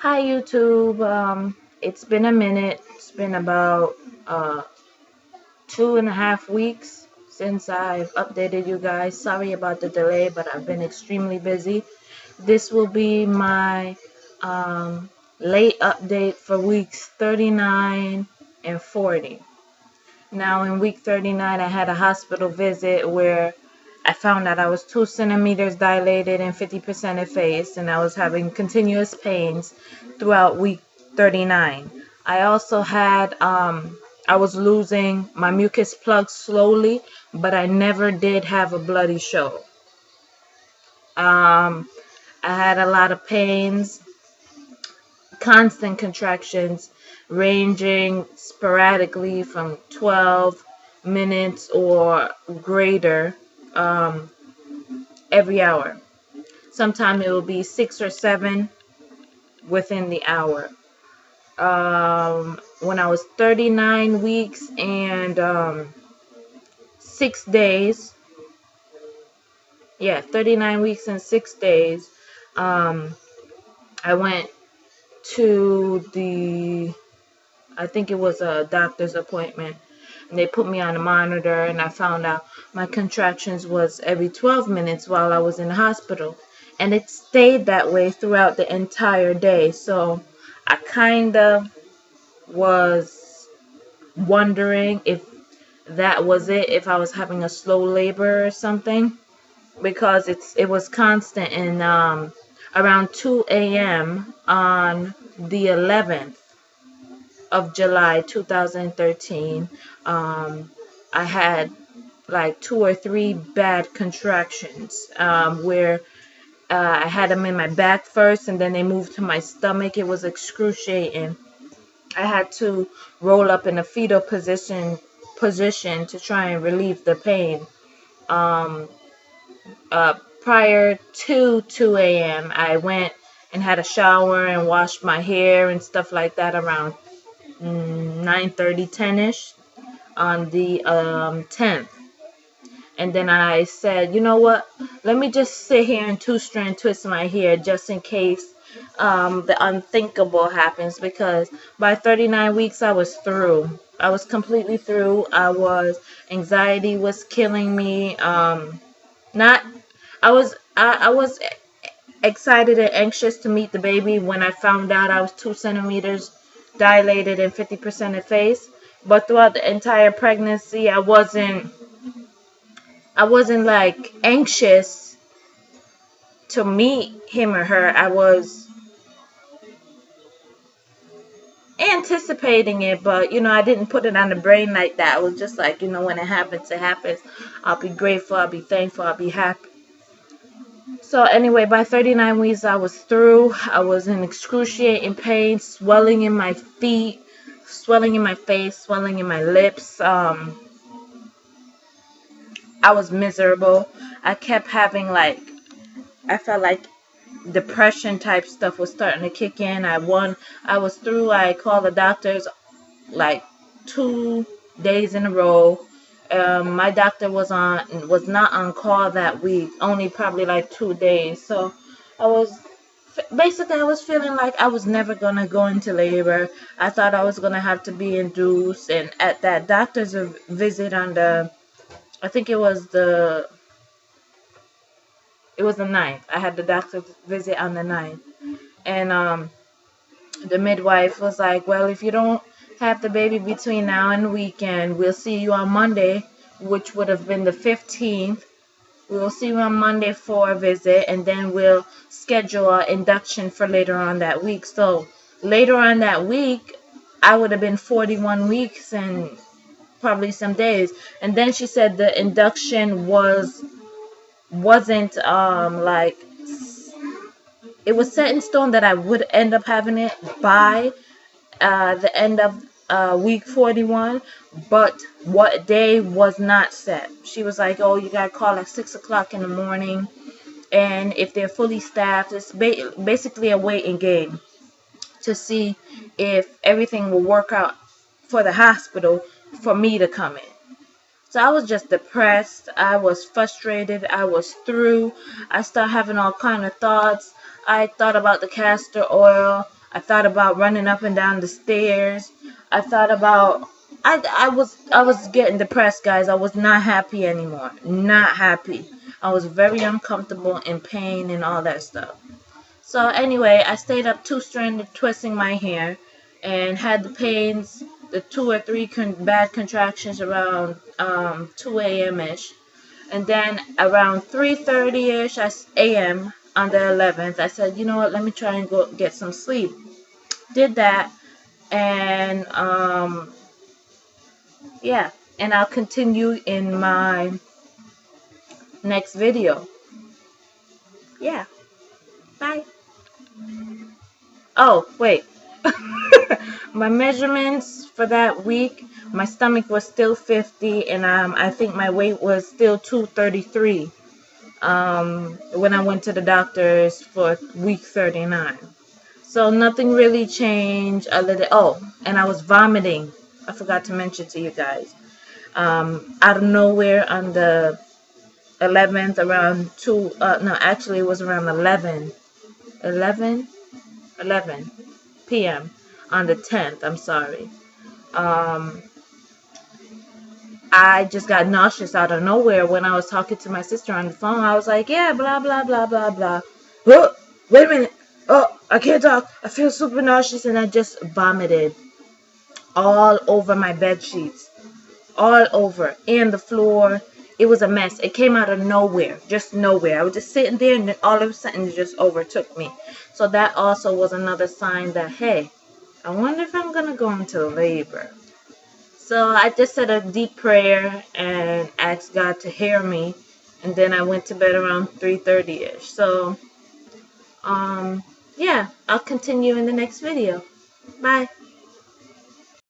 Hi YouTube. It's been a minute. It's been about 2.5 weeks since I've updated you guys. Sorry about the delay, but I've been extremely busy. This will be my late update for weeks 39 and 40. Now in week 39, I had a hospital visit where I found out I was 2 centimeters dilated and 50% effaced, and I was having continuous pains throughout week 39. I also had, I was losing my mucus plug slowly, but I never did have a bloody show. I had a lot of pains, constant contractions, ranging sporadically from 12 minutes or greater um, every hour. Sometimes it will be 6 or 7 within the hour. When I was 39 weeks and 6 days, 39 weeks and 6 days, um, I went to I think it was a doctor's appointment, and they put me on a monitor, and I found out my contractions was every 12 minutes while I was in the hospital, and it stayed that way throughout the entire day. So I kind of was wondering if that was it, if I was having a slow labor or something, because it was constant. And around 2 a.m. on the 11th of July 2013, I had like 2 or 3 bad contractions, where I had them in my back first, and then they moved to my stomach. It was excruciating. I had to roll up in a fetal position to try and relieve the pain. Um, Prior to 2 a.m., I went and had a shower and washed my hair and stuff like that around 9:30, 10ish on the 10th. And then I said, you know what? Let me just sit here and two-strand twist my hair just in case the unthinkable happens, because by 39 weeks I was through. I was completely through. Anxiety was killing me. Not I was excited and anxious to meet the baby when I found out I was 2 centimeters dilated and 50% effaced. But throughout the entire pregnancy, I wasn't like anxious to meet him or her. I was anticipating it, but I didn't put it on the brain like that. I was just like, when it happens, it happens. I'll be grateful, I'll be thankful, I'll be happy. So anyway, by 39 weeks, I was through. I was in excruciating pain, swelling in my feet, swelling in my face, swelling in my lips. I was miserable. I kept having I felt like depression type stuff was starting to kick in. I was through. I called the doctors like 2 days in a row. My doctor was not on call that week, only probably like 2 days. So I was basically, I was feeling like I was never gonna go into labor. I thought I was gonna have to be induced. And at that doctor's visit on I think it was the ninth. I had the doctor's visit on the ninth, and the midwife was like, well, if you don't have the baby between now and the weekend, we'll see you on Monday, which would have been the 15th. We will see you on Monday for a visit, and then we'll schedule an induction for later on that week. So later on that week, I would have been 41 weeks and probably some days. And then she said the induction wasn't like, it was set in stone that I would end up having it by the end of week 41, but what day was not set. She was like, oh, you gotta call at 6 o'clock in the morning, and if they're fully staffed, it's basically a waiting game to see if everything will work out for the hospital for me to come in. So I was just depressed. I was frustrated. I was through. I started having all kind of thoughts. I thought about the castor oil. I thought about running up and down the stairs. I thought about I was getting depressed, guys. I was not happy anymore. Not happy. I was very uncomfortable, in pain, and all that stuff. So anyway, I stayed up 2 stranded twisting my hair and had the pains, the 2 or 3 bad contractions around 2 a.m. ish. And then around 3:30 ish a.m. on the 11th, I said, you know what, let me try and go get some sleep. Did that, and yeah, and I'll continue in my next video. Yeah, bye. Oh, wait. My measurements for that week, my stomach was still 50, and I think my weight was still 233 when I went to the doctors for week 39. So nothing really changed other than, oh, and I was vomiting. I forgot to mention to you guys. Out of nowhere on the 11th around 2, no, actually it was around 11 p.m. on the 10th, I'm sorry. I just got nauseous out of nowhere when I was talking to my sister on the phone. I was like, yeah, blah, blah, blah, blah, blah. Oh, wait a minute. Oh, I can't talk. I feel super nauseous, and I just vomited all over my bed sheets. All over. And the floor. It was a mess. It came out of nowhere. Just nowhere. I was just sitting there, and then all of a sudden it just overtook me. So that also was another sign that, hey, I wonder if I'm going to go into labor. So I just said a deep prayer and asked God to hear me. And then I went to bed around 3:30ish. So, yeah, I'll continue in the next video. Bye.